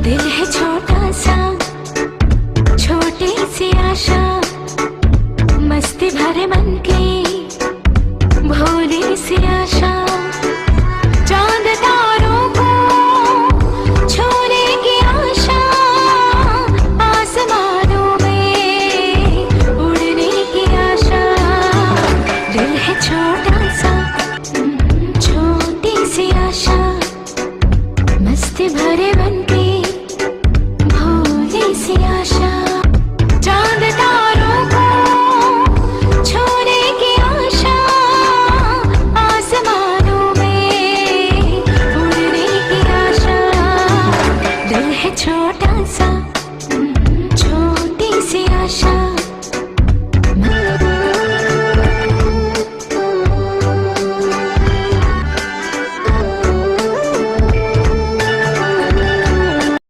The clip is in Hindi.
दिल है छोटा सा, छोटी सी आशा, मस्ती भरे मन की भोली सी आशा। चांद तारों को छूने की आशा, आसमानों में उड़ने की आशा। दिल है छोटा सा, छोटी सी आशा, मस्ती भरे मन की भोली सी आशा। चांद तारों को छूने की आशा, आसमानों में उड़ने की आशा। दिल है छोटा सा,